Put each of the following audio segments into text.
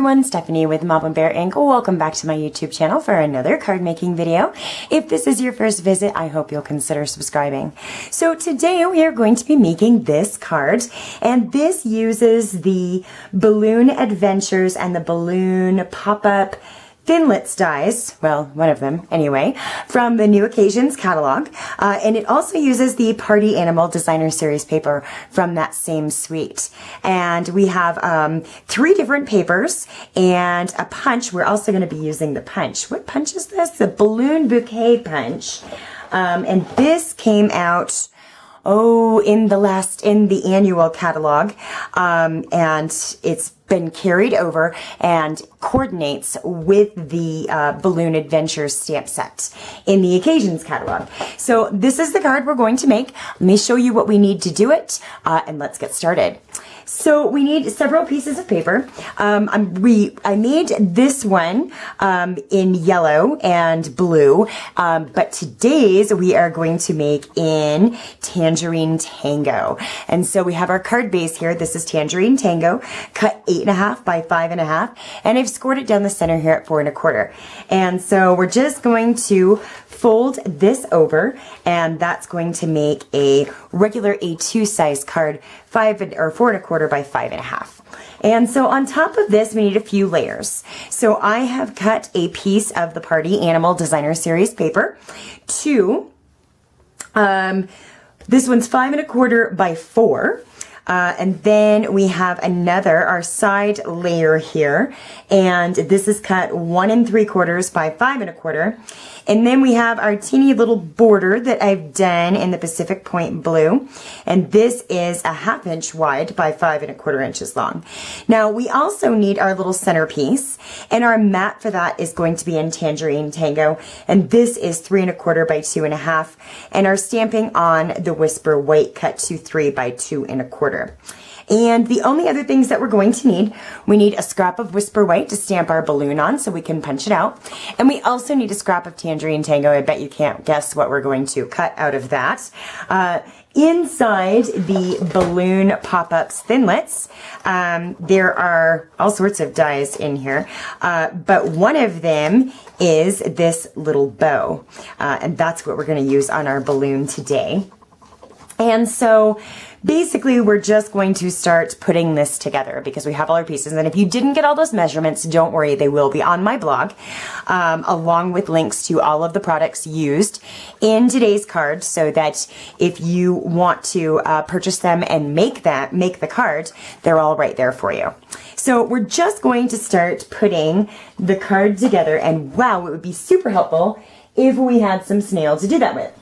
everyone, Stephanie with Mom and Bear Ink. Welcome back to my YouTube channel for another card making video. If this is your first visit, I hope you'll consider subscribing. So today we are going to be making this card, and this uses the Balloon Adventures and the Balloon Pop-Up Thinlits dies, well, one of them anyway, from the New Occasions catalog, and it also uses the Party Animal Designer Series paper from that same suite. And we have 3 different papers and a punch. We're also going to be using the punch. What punch is this? The Balloon Bouquet punch, and this came out in the annual catalog, and it's been carried over and coordinates with the Balloon Adventures stamp set in the Occasions catalog. So this is the card we're going to make. Let me show you what we need to do it, and let's get started. So we need several pieces of paper. I made this one in yellow and blue, but today's we are going to make in Tangerine Tango. And so we have our card base here. This is Tangerine Tango, cut 8.5 by 5.5, and I've scored it down the center here at 4 1/4. And so we're just going to fold this over, and that's going to make a regular A2 size card, 4 1/4 by 5.5. And so on top of this, we need a few layers. So I have cut a piece of the Party Animal Designer Series paper to, this one's 5 1/4 by 4. And then we have our side layer here, and this is cut 1 3/4 by 5 1/4. And then we have our teeny little border that I've done in the Pacific Point blue, and this is a 1/2 inch wide by 5 1/4 inches long. Now we also need our little centerpiece, and our mat for that is going to be in Tangerine Tango, and this is 3 1/4 by 2.5, and our stamping on the Whisper White cut to 3 by 2 1/4. And the only other things that we're going to need, we need a scrap of Whisper White to stamp our balloon on so we can punch it out. And we also need a scrap of Tangerine Tango. I bet you can't guess what we're going to cut out of that. Inside the Balloon Pop-Ups Thinlits, there are all sorts of dies in here, but one of them is this little bow, and that's what we're going to use on our balloon today. And so basically we're just going to start putting this together because we have all our pieces. And if you didn't get all those measurements, don't worry, they will be on my blog, along with links to all of the products used in today's card, so that if you want to purchase them and make the card, they're all right there for you. So we're just going to start putting the card together, and wow, it would be super helpful if we had some snail to do that with.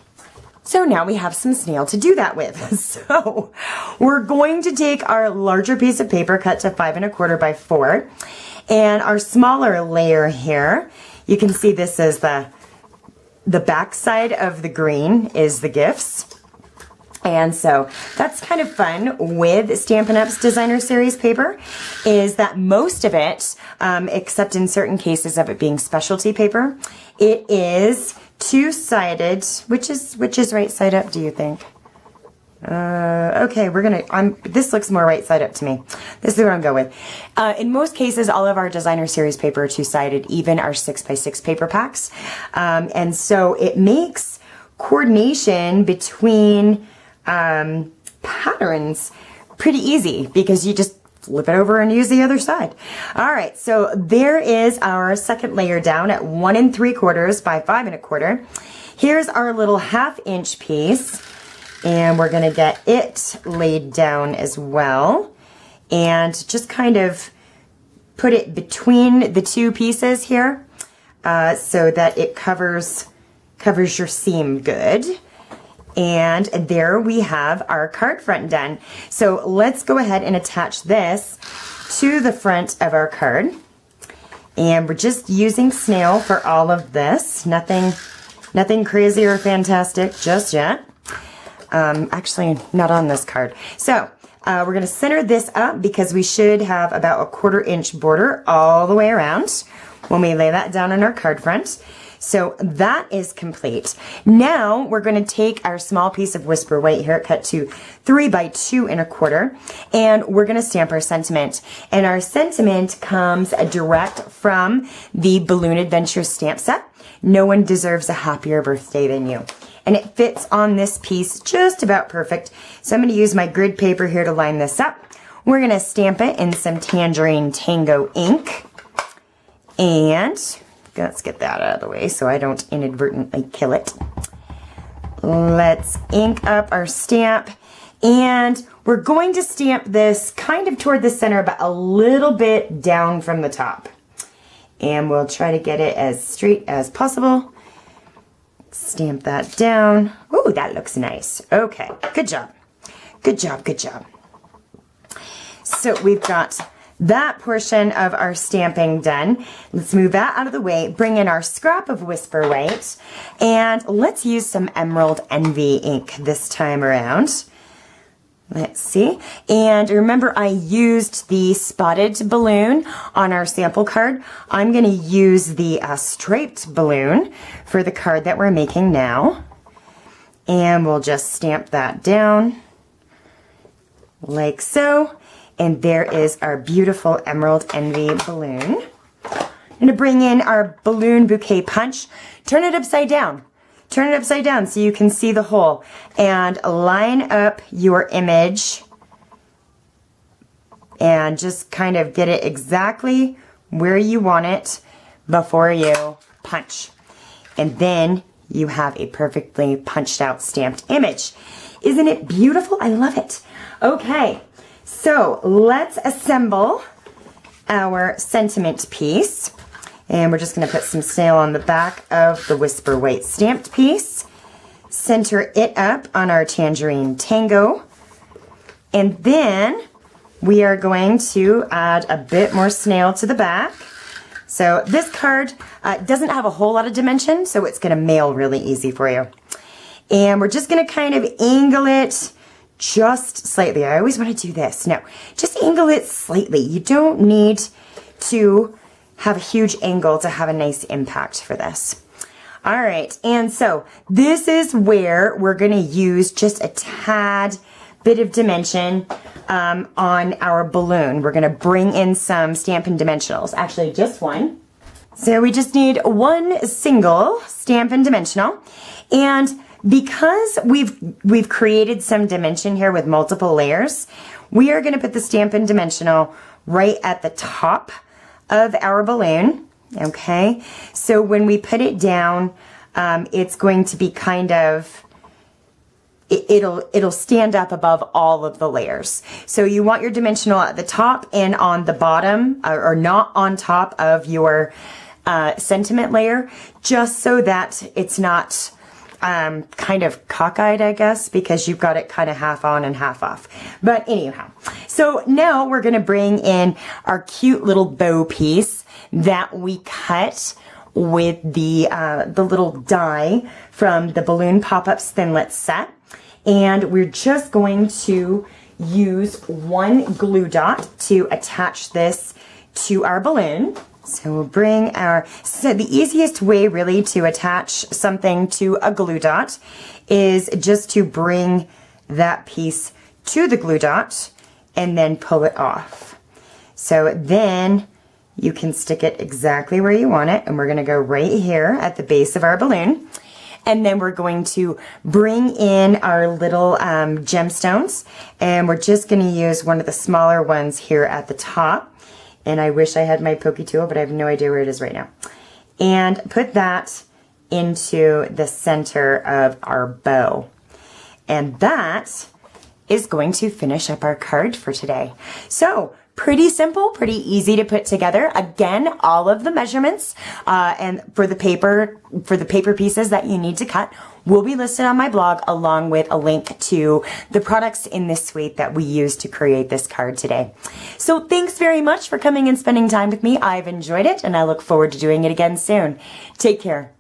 So now we have some snail to do that with. So we're going to take our larger piece of paper cut to 5 1/4 by 4, and our smaller layer here, you can see this is the back side of the green is the gifts. And so that's kind of fun with Stampin' Up's Designer Series paper, is that most of it, except in certain cases of it being specialty paper, it is two-sided. Which is right side up, do you think? Okay, this looks more right side up to me. This is what I'm going with. In most cases, all of our Designer Series paper are two-sided, even our 6x6 paper packs. And so it makes coordination between patterns pretty easy because you just flip it over and use the other side. All right, so there is our second layer down at 1 3/4 by 5 1/4. Here's our little 1/2 inch piece, and we're going to get it laid down as well, and just kind of put it between the two pieces here, so that it covers your seam good. And there we have our card front done. So let's go ahead and attach this to the front of our card. And we're just using snail for all of this. Nothing crazy or fantastic just yet. Actually, not on this card. So we're going to center this up because we should have about a 1/4 inch border all the way around when we lay that down on our card front. So that is complete. Now we're going to take our small piece of Whisper White here, cut to 3 by 2 1/4, and we're going to stamp our sentiment. And our sentiment comes direct from the Balloon Adventure stamp set. No one deserves a happier birthday than you. And it fits on this piece just about perfect. So I'm going to use my grid paper here to line this up. We're going to stamp it in some Tangerine Tango ink. And let's get that out of the way so I don't inadvertently kill it. Let's ink up our stamp. And we're going to stamp this kind of toward the center, but a little bit down from the top. And we'll try to get it as straight as possible. Stamp that down. Ooh, that looks nice. Okay, good job. Good job, good job. So we've got that portion of our stamping done. Let's move that out of the way, bring in our scrap of Whisper White, and let's use some Emerald Envy ink this time around. Let's see. And remember, I used the spotted balloon on our sample card. I'm going to use the striped balloon for the card that we're making now. And we'll just stamp that down like so. And there is our beautiful Emerald Envy balloon. I'm going to bring in our balloon bouquet punch. Turn it upside down. Turn it upside down so you can see the hole. And line up your image. And just kind of get it exactly where you want it before you punch. And then you have a perfectly punched out stamped image. Isn't it beautiful? I love it. Okay. So let's assemble our sentiment piece. And we're just going to put some snail on the back of the Whisper White stamped piece. Center it up on our Tangerine Tango. And then we are going to add a bit more snail to the back. So this card doesn't have a whole lot of dimension, so it's going to mail really easy for you. And we're just going to kind of angle it just slightly. I always want to do this. No, just angle it slightly. You don't need to have a huge angle to have a nice impact for this. All right, and so this is where we're going to use just a tad bit of dimension on our balloon. We're going to bring in some Stampin' Dimensionals, actually just one. So we just need one single Stampin' Dimensional, and because we've created some dimension here with multiple layers, we are going to put the Stampin' Dimensional right at the top of our balloon. Okay, so when we put it down, it's going to be kind of, it'll stand up above all of the layers. So you want your dimensional at the top and on the bottom, or not on top of your sentiment layer, just so that it's not kind of cockeyed, I guess, because you've got it kind of half on and half off. But anyhow, so now we're going to bring in our cute little bow piece that we cut with the little die from the Balloon Pop-Ups Thinlet set. And we're just going to use one glue dot to attach this to our balloon. So we'll bring so the easiest way really to attach something to a glue dot is just to bring that piece to the glue dot and then pull it off. So then you can stick it exactly where you want it, and we're going to go right here at the base of our balloon. And then we're going to bring in our little gemstones, and we're just going to use one of the smaller ones here at the top. And I wish I had my pokey tool, but I have no idea where it is right now. And put that into the center of our bow. And that is going to finish up our card for today. So pretty simple, pretty easy to put together. Again, all of the measurements and for the paper pieces that you need to cut will be listed on my blog, along with a link to the products in this suite that we used to create this card today. So thanks very much for coming and spending time with me. I've enjoyed it, and I look forward to doing it again soon. Take care.